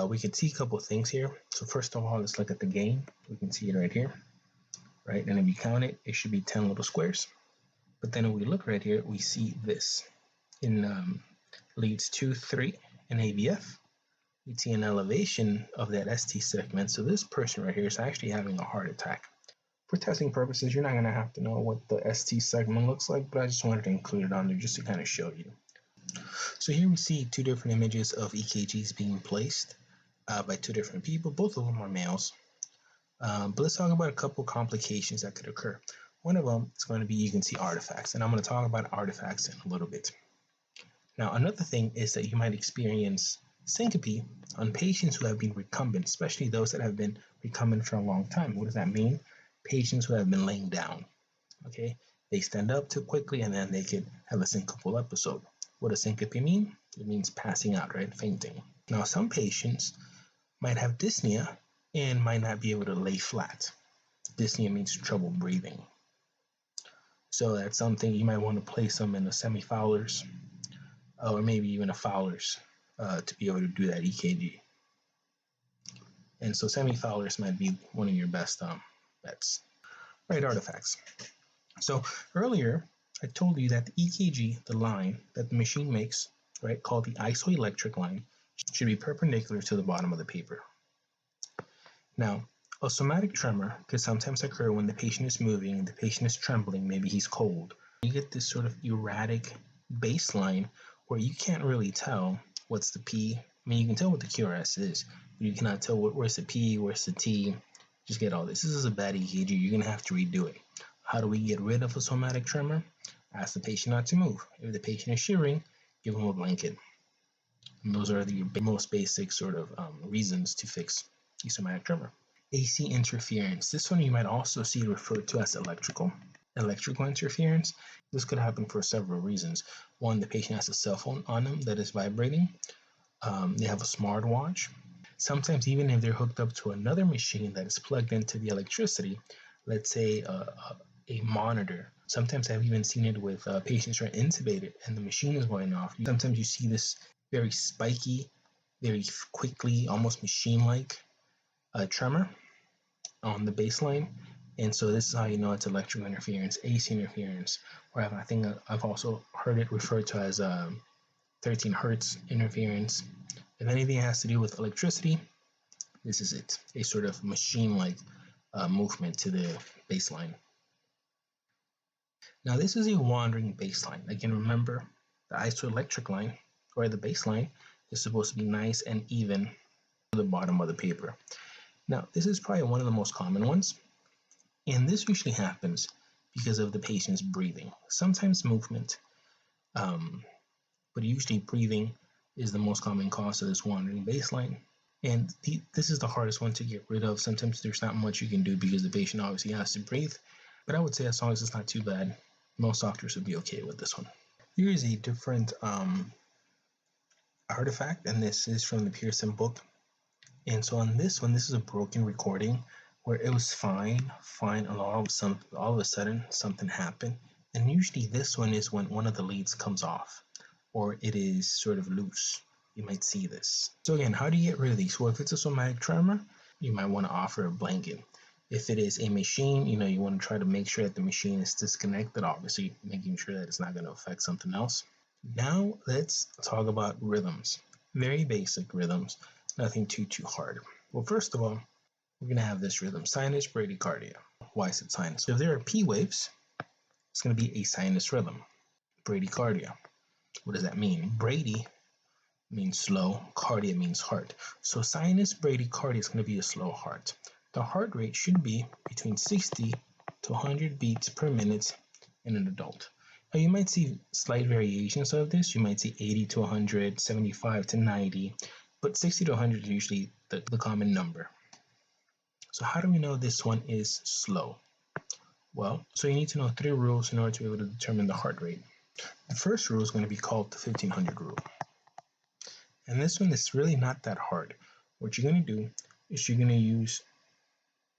We can see a couple of things here. So first of all, let's look at the gain. We can see it right here, right? And if you count it, it should be 10 little squares. But then if we look right here, we see this in leads 2, 3, and AVF. You see an elevation of that ST segment. So this person right here is actually having a heart attack. For testing purposes, you're not going to have to know what the ST segment looks like, but I just wanted to include it on there just to kind of show you. So here we see 2 different images of EKGs being placed by 2 different people. Both of them are males. But let's talk about a couple complications that could occur. One of them is going to be, you can see artifacts, and I'm going to talk about artifacts in a little bit. Now, another thing is that you might experience syncope on patients who have been recumbent, especially those that have been recumbent for a long time. What does that mean? Patients who have been laying down. Okay, they stand up too quickly and then they could have a syncopal episode. What does syncope mean? It means passing out, right? Fainting. Now, some patients might have dyspnea and might not be able to lay flat. Dyspnea means trouble breathing. So that's something you might want to place them in a semi-Fowler's or maybe even a Fowler's to be able to do that EKG. And so semi-Fowler's might be one of your best bets. Right, artifacts. So earlier, I told you that the EKG, the line that the machine makes, right, called the isoelectric line, should be perpendicular to the bottom of the paper. Now, a somatic tremor could sometimes occur when the patient is moving, the patient is trembling, maybe he's cold. You get this sort of erratic baseline where you can't really tell what's the P. I mean, you can tell what the QRS is, but you cannot tell where's the P, where's the T, Just get all this. This is a bad EKG. You're going to have to redo it. How do we get rid of a somatic tremor? Ask the patient not to move. If the patient is shivering, give them a blanket. And those are the most basic sort of reasons to fix a somatic tremor. AC interference. This one you might also see referred to as electrical interference. This could happen for several reasons. One, the patient has a cell phone on them that is vibrating. They have a smartwatch. Sometimes even if they're hooked up to another machine that is plugged into the electricity, let's say a monitor. Sometimes I've even seen it with patients who are intubated and the machine is going off. Sometimes you see this very spiky, very quickly, almost machine-like tremor on the baseline. And so this is how you know it's electrical interference, AC interference, or I think I've also heard it referred to as 13 hertz interference. If anything has to do with electricity, this is it, a sort of machine-like movement to the baseline. Now this is a wandering baseline. Again, remember the isoelectric line, or the baseline, is supposed to be nice and even to the bottom of the paper. Now this is probably one of the most common ones, and this usually happens because of the patient's breathing. Sometimes movement, but usually breathing is the most common cause of this wandering baseline. And this is the hardest one to get rid of. Sometimes there's not much you can do because the patient obviously has to breathe. But I would say as long as it's not too bad, most doctors would be okay with this one. Here is a different artifact, and this is from the Pearson book. And so on this one, this is a broken recording where it was fine, and all of a sudden something happened. And usually this one is when one of the leads comes off or it is sort of loose. You might see this. So again, how do you get rid of these? Well, if it's a somatic tremor, you might want to offer a blanket. If it is a machine, you want to try to make sure that the machine is disconnected, obviously making sure that it's not going to affect something else. Now let's talk about rhythms. Very basic rhythms, nothing too hard. Well, first of all, we're going to have this rhythm, sinus bradycardia. Why is it sinus? If there are P waves, it's going to be a sinus rhythm. Bradycardia. What does that mean? Brady means slow, cardia means heart. So sinus bradycardia is going to be a slow heart. The heart rate should be between 60 to 100 beats per minute in an adult. Now you might see slight variations of this. You might see 80 to 100, 75 to 90, but 60 to 100 is usually the common number. So how do we know this one is slow? Well, so you need to know 3 rules in order to be able to determine the heart rate. The first rule is going to be called the 1500 rule. And this one is really not that hard. What you're going to do is you're going to use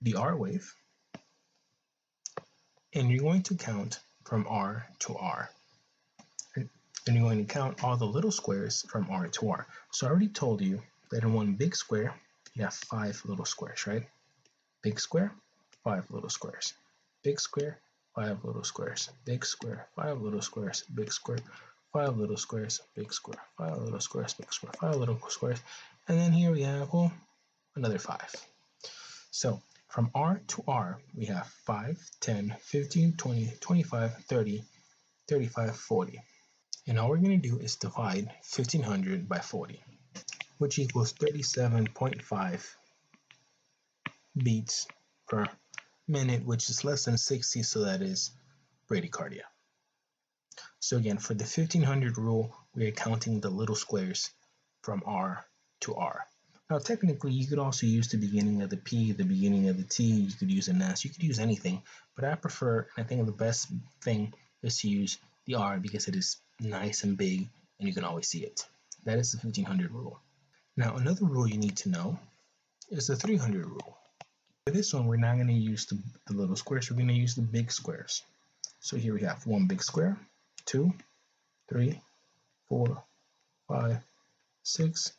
the R wave, and you're going to count from R to R. And you're going to count all the little squares from R to R. So I already told you that in one big square, you have 5 little squares, right? Big square, 5 little squares. Big square, 5 little squares. Big square, 5 little squares. Big square, 5 little squares. Big square, 5 little squares. Big square, 5 little squares. And then here we have, well, another 5. So from R to R, we have 5, 10, 15, 20, 25, 30, 35, 40. And all we're going to do is divide 1500 by 40, which equals 37.5 beats per minute, which is less than 60, so that is bradycardia. So again, for the 1500 rule, we are counting the little squares from R to R. Now technically, you could also use the beginning of the P, the beginning of the T, you could use an S, you could use anything, but I prefer, and I think the best thing is to use the R because it is nice and big and you can always see it. That is the 1500 rule. Now another rule you need to know is the 300 rule. For this one, we're not going to use the little squares, we're going to use the big squares. So here we have 1 big square, 2, 3, 4, 5, 6,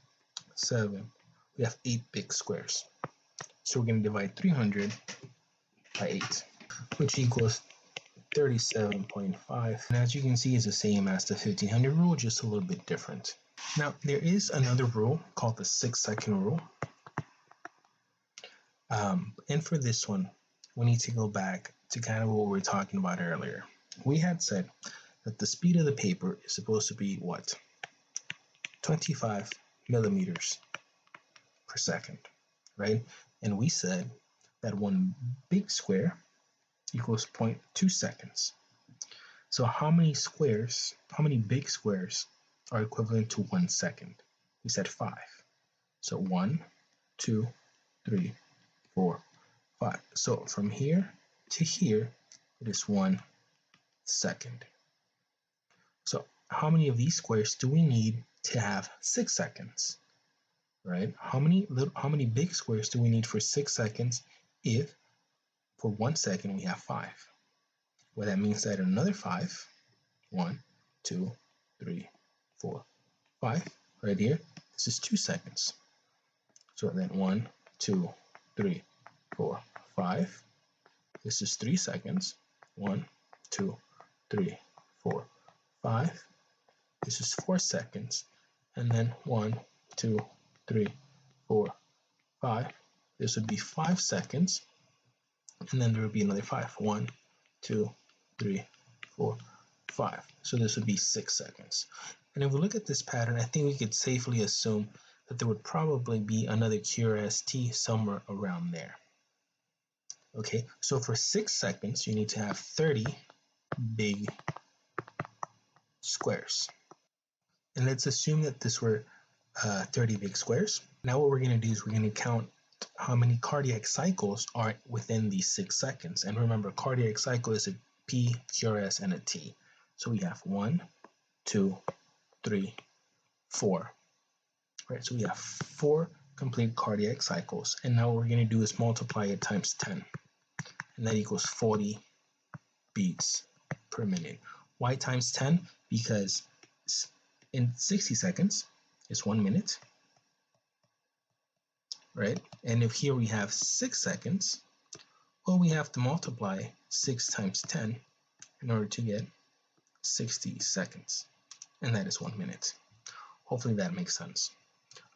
7. We have 8 big squares. So we're going to divide 300 by 8, which equals 37.5. And as you can see, it's the same as the 1500 rule, just a little bit different. Now, there is another rule called the 6-second rule. And for this one, we need to go back to kind of what we were talking about earlier. We had said that the speed of the paper is supposed to be what? 25 millimeters per second, right? And we said that one big square equals 0.2 seconds. So how many big squares are equivalent to 1 second? We said 5. So 1, 2, 3, 4, 5. So from here to here, it is 1 second. So how many of these squares do we need to have 6 seconds? Right? How many big squares do we need for 6 seconds if for 1 second we have 5? Well, that means that another 5, 1, 2, 3, 4, 5, right here, this is 2 seconds. So then 1, 2, 3, 4, 5. This is 3 seconds. 1, 2, 3, 4, 5. This is 4 seconds. And then 1, 2, 3, 4, 5. This would be 5 seconds. And then there would be another 5. 1, 2, 3, 4, 5. So this would be 6 seconds. And if we look at this pattern, I think we could safely assume that there would probably be another QRST somewhere around there. Okay, so for 6 seconds, you need to have 30 big squares. And let's assume that this were 30 big squares. Now what we're going to do is we're going to count how many cardiac cycles are within these 6 seconds. And remember, cardiac cycle is a P, QRS, and a T. So we have 1, 2, 3, 4. Right, so we have 4 complete cardiac cycles. And now what we're going to do is multiply it times 10. And that equals 40 beats per minute. Why times 10? Because in 60 seconds is 1 minute, right? And if here we have 6 seconds, well, we have to multiply 6 times 10 in order to get 60 seconds. And that is 1 minute. Hopefully that makes sense.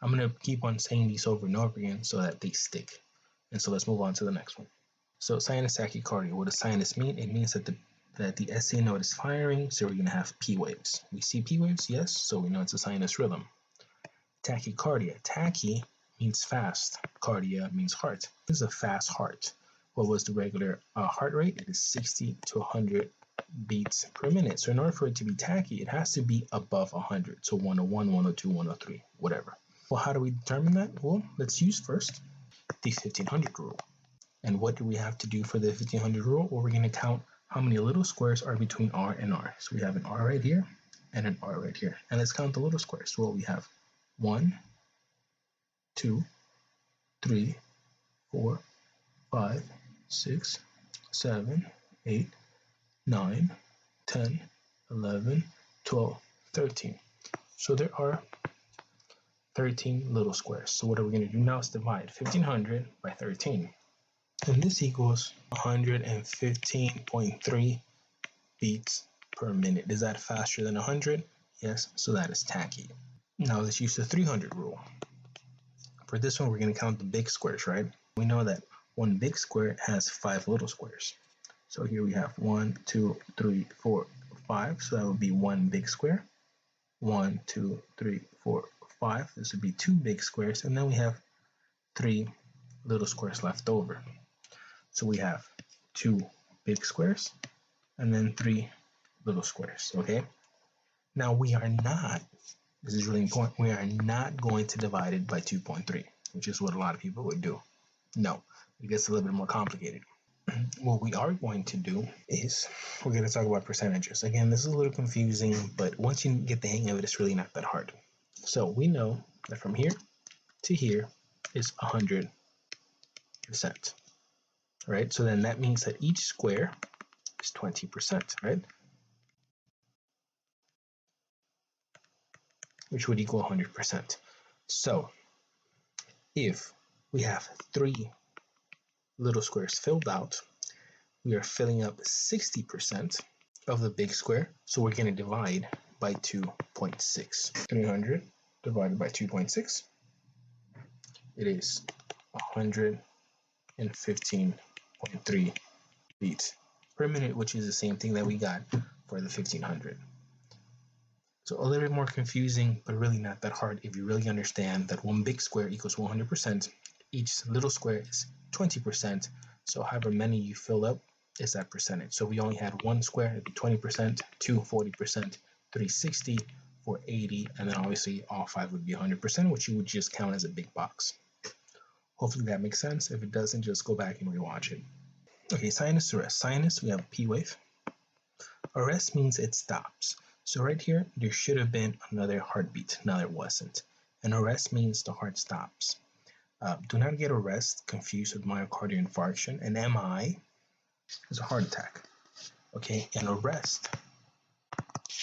I'm going to keep on saying these over and over again so that they stick. And so let's move on to the next one. So sinus tachycardia, what does sinus mean? It means that the SA node is firing, so we're going to have P waves. We see P waves, yes, so we know it's a sinus rhythm. Tachycardia, tachy means fast, cardia means heart. This is a fast heart. What was the regular heart rate? It is 60 to 100 beats per minute. So in order for it to be tachy, it has to be above 100. So 101, 102, 103, whatever. Well, how do we determine that? Well, let's use first the 1500 rule. And what do we have to do for the 1500 rule? Well, we're going to count how many little squares are between R and R. So we have an R right here and an R right here. And let's count the little squares. Well, we have 1, 2, 3, 4, 5, 6, 7, 8, 9, 10, 11, 12, 13. So there are 13 little squares. So what are we going to do now is divide 1500 by 13. And this equals 115.3 beats per minute. Is that faster than 100? Yes, so that is tachy. Now let's use the 300 rule. For this one, we're going to count the big squares, right? We know that one big square has 5 little squares. So here we have 1, 2, 3, 4, 5. So that would be 1 big square. 1, 2, 3, 4, 5. This would be 2 big squares. And then we have 3 little squares left over. So we have 2 big squares and then 3 little squares, okay? Now we are not, this is really important, we are not going to divide it by 2.3, which is what a lot of people would do. No, it gets a little bit more complicated. What we are going to do is we're going to talk about percentages. Again, this is a little confusing, but once you get the hang of it, it's really not that hard. So we know that from here to here is 100%. Right? So then that means that each square is 20%, right? Which would equal 100%. So if we have 3 little squares filled out, we are filling up 60% of the big square. So we're going to divide by 2.6. 300 divided by 2.6, it is 115.3 beats per minute, which is the same thing that we got for the 1500. So a little bit more confusing, but really not that hard if you really understand that one big square equals 100%. Each little square is 20%. So however many you fill up is that percentage. So if we only had 1 square, it'd be 20%, 2, 40%, 3, 60, 4, 80, and then obviously all 5 would be 100%, which you would just count as a big box. Hopefully that makes sense. If it doesn't, just go back and rewatch it. Okay, sinus arrest. Sinus, we have a P wave. Arrest means it stops. So right here, there should have been another heartbeat. Now there wasn't. An arrest means the heart stops. Do not get arrest confused with myocardial infarction. An MI is a heart attack. Okay, an arrest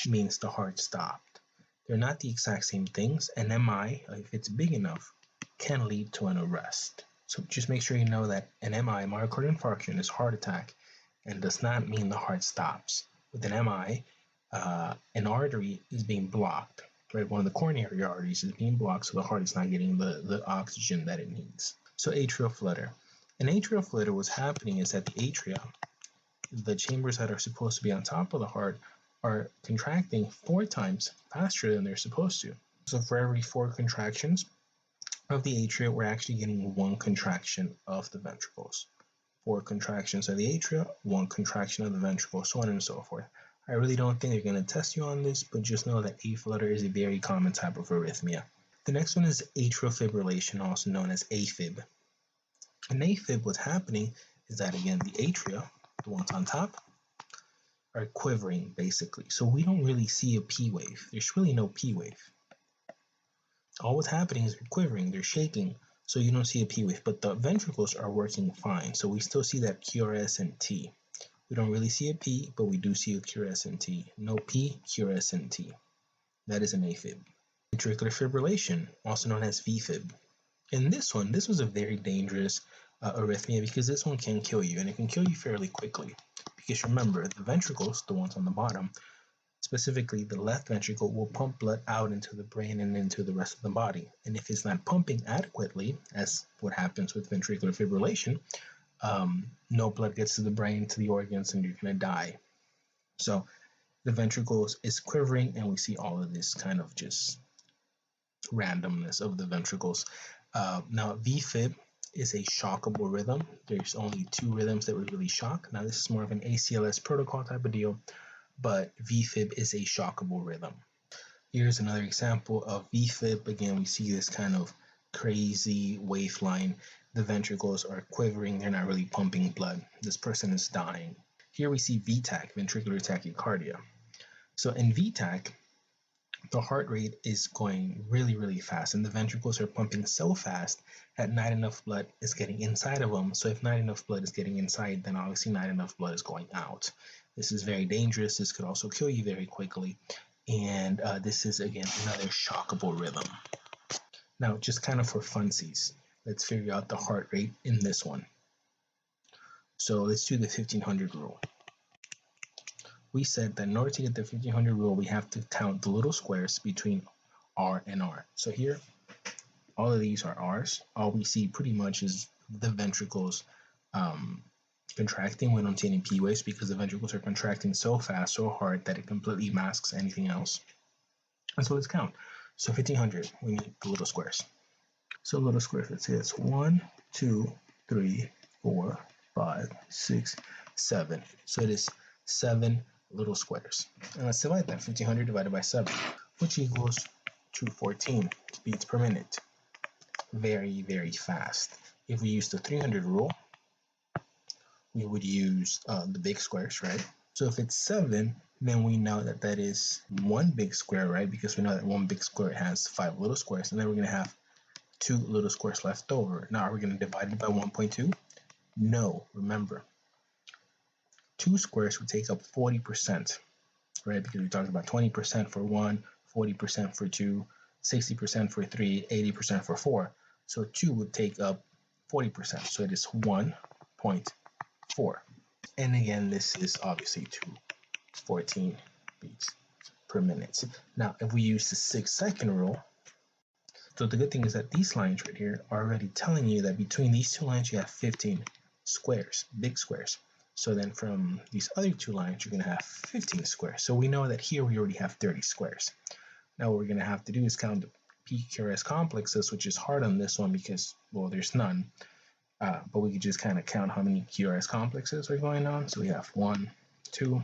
means the heart stopped. They're not the exact same things. An MI, if it's big enough, can lead to an arrest. So just make sure you know that an MI, myocardial infarction, is heart attack and does not mean the heart stops. With an MI, an artery is being blocked, right? One of the coronary arteries is being blocked, so the heart is not getting the oxygen that it needs. So atrial flutter. An atrial flutter, what's happening is that the atria, the chambers that are supposed to be on top of the heart, are contracting 4 times faster than they're supposed to. So for every 4 contractions of the atria, we're actually getting 1 contraction of the ventricles. 4 contractions of the atria, 1 contraction of the ventricles, so on and so forth. I really don't think they're going to test you on this, but just know that A-flutter is a very common type of arrhythmia. The next one is atrial fibrillation, also known as AFib. In AFib, what's happening is that, again, the atria, the ones on top, are quivering, basically. So we don't really see a P wave. There's really no P wave. All what's happening is they're quivering, they're shaking, so you don't see a P wave, but the ventricles are working fine. So we still see that QRS and T. We don't really see a P, but we do see a QRS and T. No P, QRS and T. That is an AFib. Ventricular fibrillation, also known as VFib. In this one, this was a very dangerous arrhythmia because this one can kill you, and it can kill you fairly quickly. Because remember, the ventricles, the ones on the bottom, specifically the left ventricle, will pump blood out into the brain and into the rest of the body. And if it's not pumping adequately, as what happens with ventricular fibrillation, no blood gets to the brain, to the organs, and you're going to die. So the ventricles is quivering, and we see all of this kind of just randomness of the ventricles. Now, VFib is a shockable rhythm. There's only 2 rhythms that we really shock. Now, this is more of an ACLS protocol type of deal, but VFib is a shockable rhythm. Here's another example of VFib. Again, we see this kind of crazy wave line. The ventricles are quivering. They're not really pumping blood. This person is dying. Here we see VTAC, ventricular tachycardia. So in VTAC, the heart rate is going really, really fast, and the ventricles are pumping so fast that not enough blood is getting inside of them. So if not enough blood is getting inside, then obviously not enough blood is going out. This is very dangerous. This could also kill you very quickly. And this is, again, another shockable rhythm. Now, just kind of for funsies, let's figure out the heart rate in this one. So let's do the 1500 rule. We said that in order to get the 1500 rule, we have to count the little squares between R and R. So here, all of these are R's. All we see pretty much is the ventricles contracting. We don't see any P waves because the ventricles are contracting so fast, so hard that it completely masks anything else. And so let's count. So 1500, we need the little squares. So little squares, let's say it's 1, 2, 3, 4, 5, 6, 7. So it is 7 little squares. And let's divide that. 1500 divided by 7, which equals 214 beats per minute. Very, very fast. If we use the 300 rule, we would use the big squares, right? So if it's 7, then we know that that is 1 big square, right? Because we know that 1 big square has 5 little squares, and then we're going to have 2 little squares left over. Now, are we going to divide it by 1.2? No, remember. 2 squares would take up 40%, right? Because we talked about 20% for 1, 40% for 2, 60% for 3, 80% for 4. So 2 would take up 40%. So it is 1.4. And again, this is obviously 214 beats per minute. Now, if we use the 6-second rule, so the good thing is that these lines right here are already telling you that between these 2 lines, you have 15 squares, big squares. So then from these other 2 lines, you're going to have 15 squares. So we know that here we already have 30 squares. Now what we're going to have to do is count the PQRS complexes, which is hard on this one because, well, there's none. but we could just kind of count how many QRS complexes are going on. So we have 1, 2,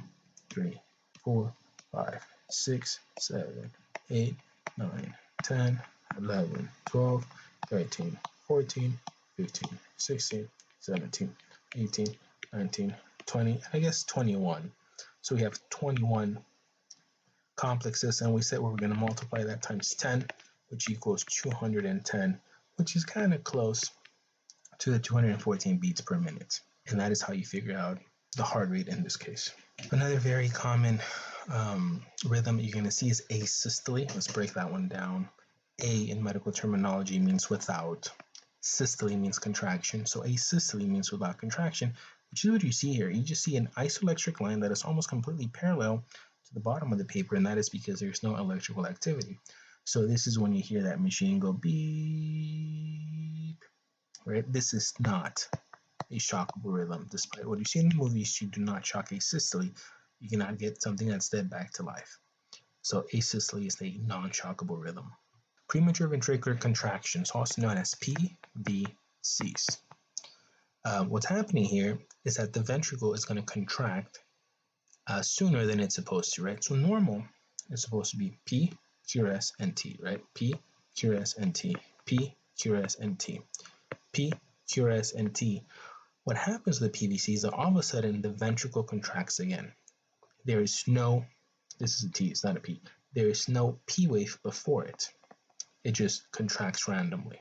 3, 4, 5, 6, 7, 8, 9, 10, 11, 12, 13, 14, 15, 16, 17, 18, 19, 20, I guess 21. So we have 21 complexes, and we said we were going to multiply that times 10, which equals 210, which is kind of close to the 214 beats per minute. And that is how you figure out the heart rate in this case. Another very common rhythm you're going to see is asystole. Let's break that one down. A in medical terminology means without. Systole means contraction. So asystole means without contraction, which is what you see here. You just see an isoelectric line that is almost completely parallel to the bottom of the paper, and that is because there's no electrical activity. So this is when you hear that machine go beep, right? This is not a shockable rhythm. Despite what you see in the movies, you do not shock asystole. You cannot get something that's dead back to life. So asystole is a non-shockable rhythm. Premature ventricular contractions, also known as PVCs. What's happening here is that the ventricle is going to contract sooner than it's supposed to, right? So normal is supposed to be P, QRS, and T, right? P, QRS, and T, P, QRS, and T, P, QRS, and T. What happens with the PVC is that all of a sudden the ventricle contracts again. There is no, this is a T, it's not a P. There is no P wave before it. It just contracts randomly.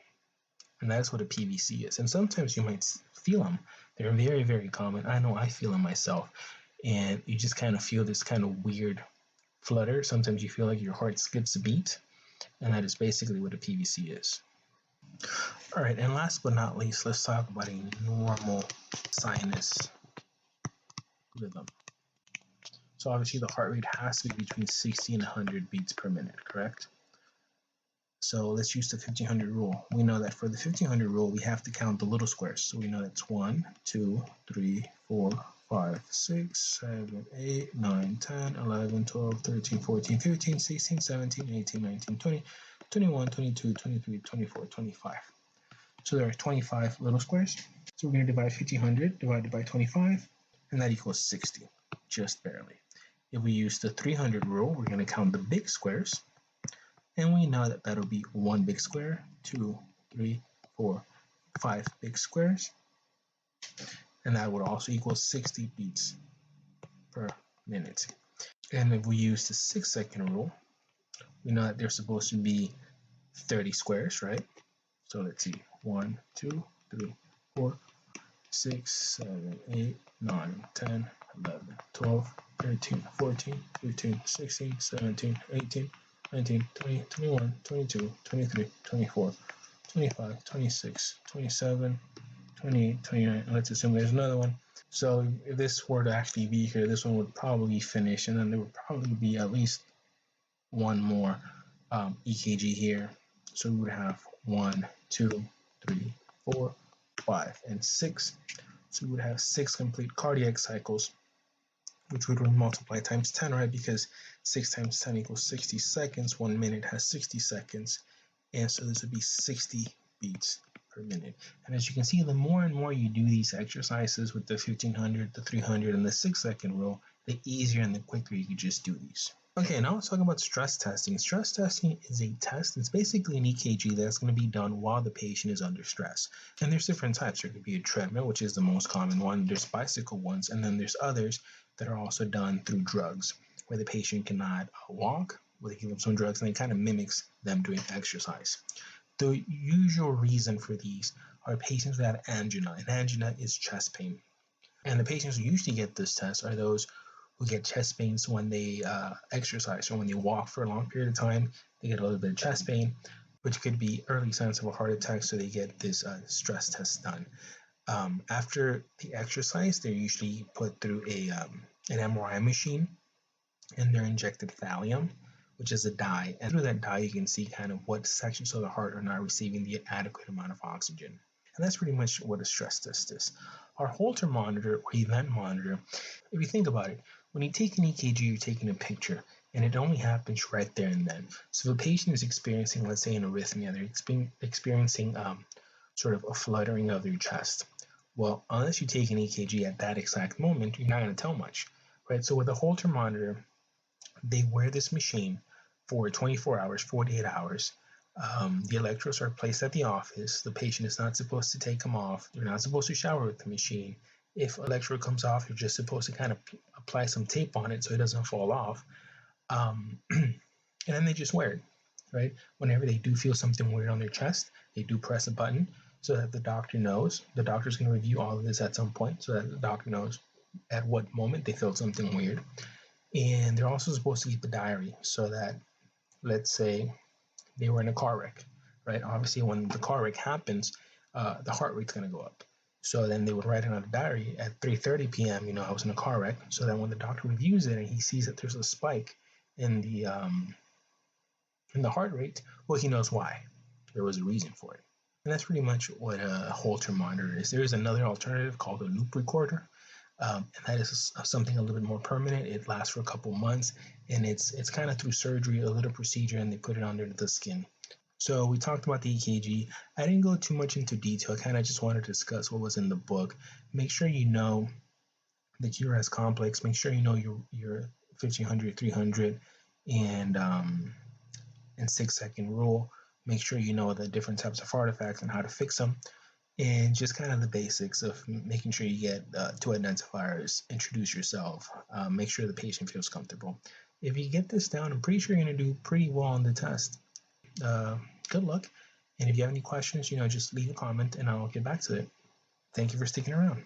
And that's what a PVC is. And sometimes you might feel them. They're very, very common. I know I feel them myself. And you just kind of feel this kind of weird flutter. Sometimes you feel like your heart skips a beat. And that is basically what a PVC is. All right, and last but not least, let's talk about a normal sinus rhythm. So obviously the heart rate has to be between 60 and 100 beats per minute, correct? So let's use the 1500 rule. We know that for the 1500 rule, we have to count the little squares. So we know that's 1, 2, 3, 4, 5, 6, 7, 8, 9, 10, 11, 12, 13, 14, 15, 16, 17, 18, 19, 20, 21, 22, 23, 24, 25. So there are 25 little squares. So we're going to divide 1500 divided by 25, and that equals 60, just barely. If we use the 300 rule, we're going to count the big squares. And we know that that'll be 1 big square, 2, 3, 4, 5 big squares. And that would also equal 60 beats per minute. And if we use the 6-second rule, we know that there's supposed to be 30 squares, right? So let's see, 1, 2, 3, 4, 6, 7, 8, 9, 10, 11, 12, 13, 14, 15, 16, 17, 18, 19, 20, 21, 22, 23, 24, 25, 26, 27, 28, 29, and let's assume there's another one. So if this were to actually be here, this one would probably finish, and then there would probably be at least one more EKG here. So we would have 1, 2, 3, 4, 5, and 6. So we would have 6 complete cardiac cycles, which would multiply times 10, right? Because 6 times 10 equals 60 seconds. 1 minute has 60 seconds. And so this would be 60 beats per minute. And as you can see, the more and more you do these exercises with the 1500, the 300, and the 6-second rule, the easier and the quicker you can just do these. Okay, now let's talk about stress testing. Stress testing is a test. It's basically an EKG that's going to be done while the patient is under stress. And there's different types. There could be a treadmill, which is the most common one. There's bicycle ones, and then there's others that are also done through drugs, where the patient cannot walk, where they give them some drugs, and it kind of mimics them doing exercise. The usual reason for these are patients who have angina, and angina is chest pain. And the patients who usually get this test are those who get chest pains when they exercise or when they walk for a long period of time. They get a little bit of chest pain, which could be early signs of a heart attack, so they get this stress test done. After the exercise, they're usually put through an MRI machine, and they're injected thallium, which is a dye. And through that dye, you can see kind of what sections of the heart are not receiving the adequate amount of oxygen. And that's pretty much what a stress test is. Our Holter monitor or event monitor, if you think about it, when you take an EKG, you're taking a picture, and it only happens right there and then. So if a patient is experiencing, let's say, an arrhythmia, they're experiencing sort of a fluttering of your chest. Well, unless you take an EKG at that exact moment, you're not going to tell much, right? So with a Holter monitor, they wear this machine for 24 hours, 48 hours. The electrodes are placed at the office. The patient is not supposed to take them off. They're not supposed to shower with the machine. If electrode comes off, you're just supposed to kind of apply some tape on it so it doesn't fall off. And then they just wear it, right? Whenever they do feel something weird on their chest, they do press a button so that the doctor knows. The doctor's going to review all of this at some point so that the doctor knows at what moment they felt something weird. And they're also supposed to keep a diary so that, let's say, they were in a car wreck, right? Obviously, when the car wreck happens, the heart rate's going to go up. So then they would write it on a diary at 3:30 p.m. You know, I was in a car wreck. So then when the doctor reviews it and he sees that there's a spike in the heart rate, well, he knows why. There was a reason for it. And that's pretty much what a Holter monitor is. There is another alternative called a loop recorder. And that is something a little bit more permanent. It lasts for a couple months, and it's kind of through surgery, a little procedure, and they put it under the skin. So we talked about the EKG. I didn't go too much into detail. I kind of just wanted to discuss what was in the book. Make sure you know the QRS complex. Make sure you know your 1500, 300, and 6-second rule. Make sure you know the different types of artifacts and how to fix them. And just kind of the basics of making sure you get two identifiers, introduce yourself, make sure the patient feels comfortable. If you get this down, I'm pretty sure you're going to do pretty well on the test. Good luck. And if you have any questions, just leave a comment and I'll get back to it. Thank you for sticking around.